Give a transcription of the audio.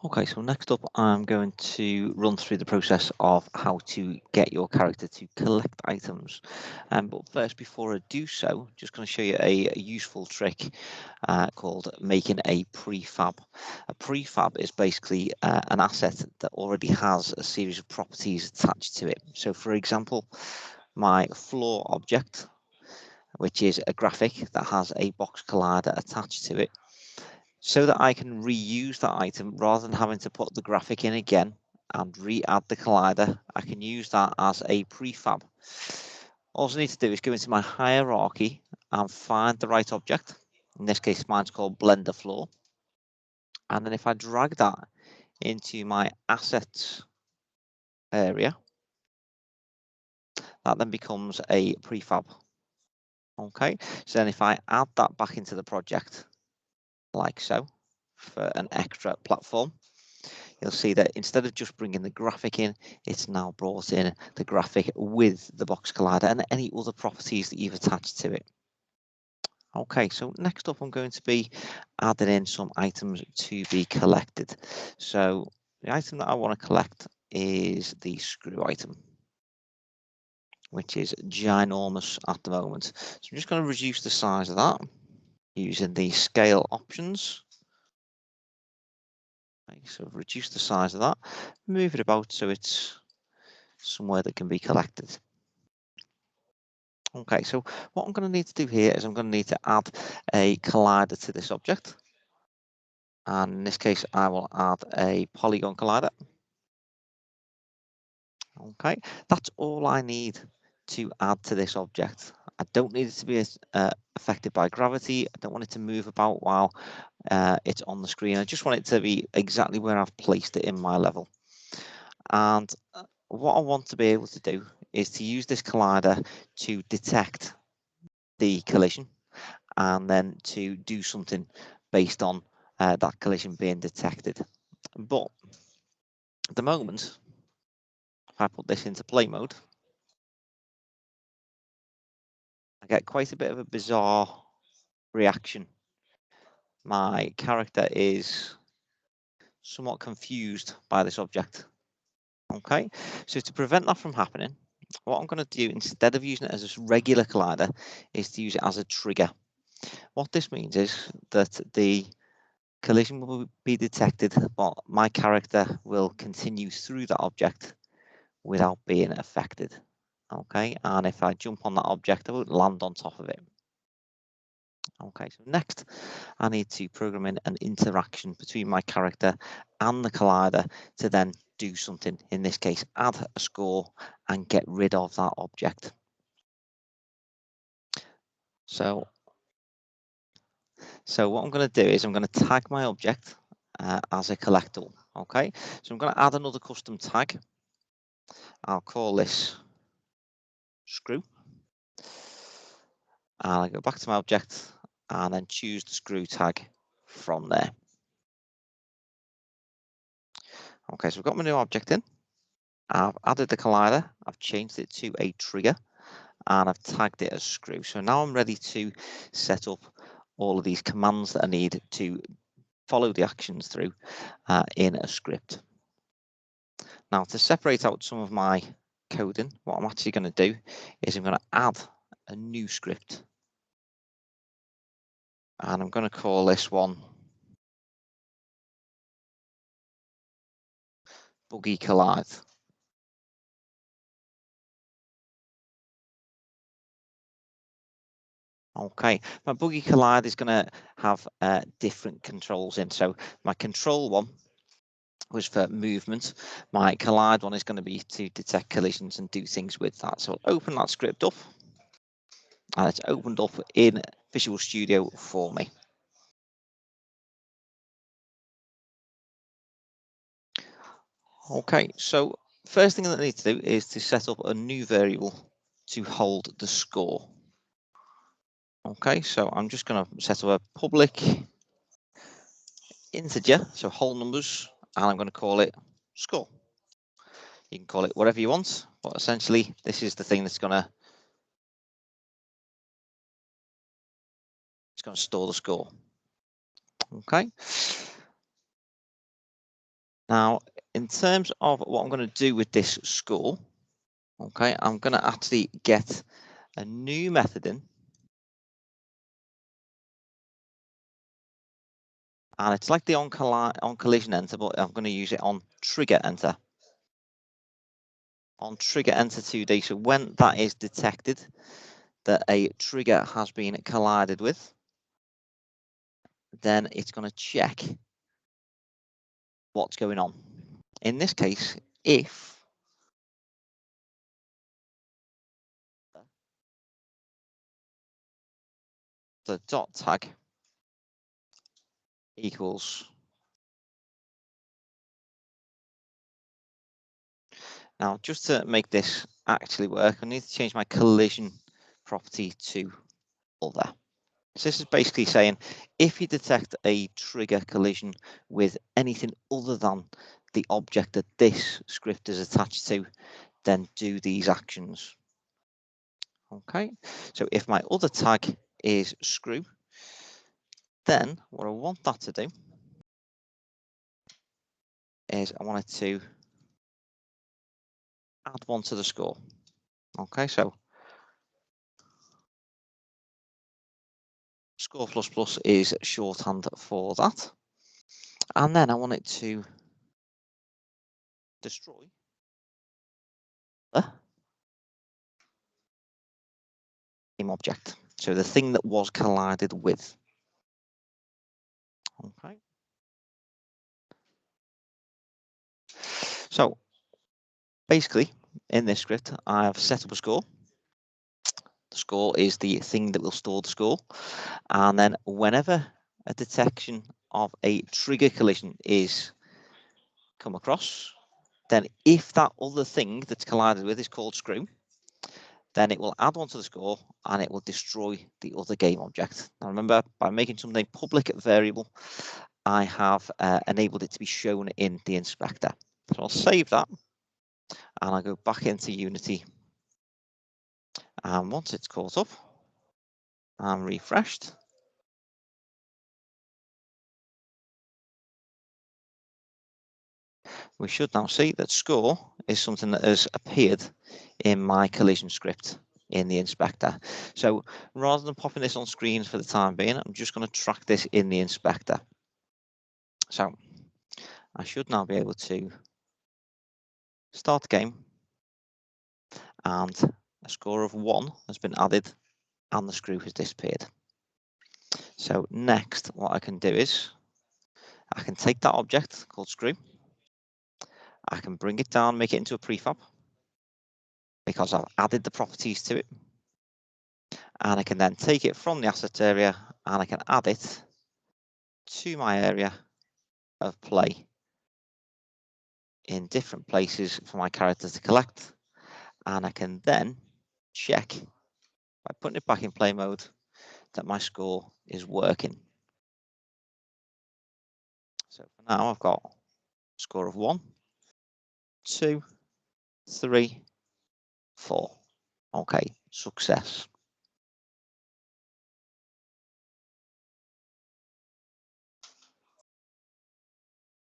Okay, so next up, I'm going to run through the process of how to get your character to collect items. But first, before I do so, just going to show you a useful trick called making a prefab. A prefab is basically an asset that already has a series of properties attached to it. So, for example, my floor object, which is a graphic that has a box collider attached to it, so that I can reuse that item rather than having to put the graphic in again and re-add the collider. I can use that as a prefab. All I need to do is go into my hierarchy and find the right object. In this case, mine's called Blender Floor. And then if I drag that into my assets area, that then becomes a prefab. Okay, so then if I add that back into the project, like so, for an extra platform, you'll see that instead of just bringing the graphic in, it's now brought in the graphic with the box collider and any other properties that you've attached to it. Okay, so next up, I'm going to be adding in some items to be collected. So the item that I want to collect is the screw item, which is ginormous at the moment. So I'm just going to reduce the size of that using the scale options. Okay, so reduce the size of that, move it about so it's somewhere that can be collected. Okay, so what I'm going to need to do here is I'm going to need to add a collider to this object. And in this case, I will add a polygon collider. Okay, that's all I need to add to this object. I don't need it to be affected by gravity. I don't want it to move about while it's on the screen. I just want it to be exactly where I've placed it in my level. And what I want to be able to do is to use this collider to detect the collision and then to do something based on that collision being detected. But at the moment, if I put this into play mode, I get quite a bit of a bizarre reaction. My character is somewhat confused by this object. Okay, so to prevent that from happening, what I'm going to do instead of using it as a regular collider is to use it as a trigger. What this means is that the collision will be detected, but my character will continue through that object without being affected. Okay, and if I jump on that object, I won't land on top of it. Okay, so next I need to program in an interaction between my character and the collider to then do something. In this case, add a score and get rid of that object. So what I'm going to do is I'm going to tag my object as a collectible. Okay, so I'm going to add another custom tag. I'll call this screw. And I go back to my object and then choose the screw tag from there. Okay, so I've got my new object in. I've added the collider. I've changed it to a trigger and I've tagged it as screw. So now I'm ready to set up all of these commands that I need to follow the actions through in a script. Now, to separate out some of my coding, what I'm actually going to do is I'm going to add a new script. And I'm going to call this one Buggy Collide. Okay, my Buggy Collide is going to have different controls in. So my control one was for movement. My collide one is going to be to detect collisions and do things with that. So I'll open that script up. And it's opened up in Visual Studio for me. Okay, so first thing that I need to do is to set up a new variable to hold the score. Okay, so I'm just going to set up a public integer, so whole numbers, and I'm going to call it score. You can call it whatever you want, but essentially this is the thing that's going to store the score. Okay. Now, in terms of what I'm going to do with this score, okay, I'm going to actually get a new method in. And it's like the on collision enter, but I'm going to use it on trigger enter. On trigger enter 2D. So when that is detected that a trigger has been collided with, then it's going to check what's going on. In this case, if the dot tag equals, now just to make this actually work, I need to change my collision property to other. So this is basically saying if you detect a trigger collision with anything other than the object that this script is attached to, then do these actions. Okay, so if my other tag is screw, then what I want that to do is I want it to add one to the score. Okay, so score plus plus is shorthand for that. And then I want it to destroy the game object. So the thing that was collided with. Okay. So basically, in this script, I've set up a score. The score is the thing that will store the score. And then whenever a detection of a trigger collision is come across, then if that other thing that's collided with is called screw, then it will add one to the score and it will destroy the other game object. Now remember, by making something public variable, I have enabled it to be shown in the inspector. So I'll save that and I'll go back into Unity. And once it's caught up and refreshed, we should now see that score is something that has appeared in my collision script in the inspector. So rather than popping this on screen for the time being, I'm just going to track this in the inspector. So I should now be able to start the game and a score of 1 has been added and the screw has disappeared. So next, what I can do is I can take that object called screw, I can bring it down, make it into a prefab because I've added the properties to it. And I can then take it from the asset area and I can add it to my area of play in different places for my character to collect. And I can then check by putting it back in play mode that my score is working. So for now, I've got a score of 1, 2, 3, 4. Okay, success.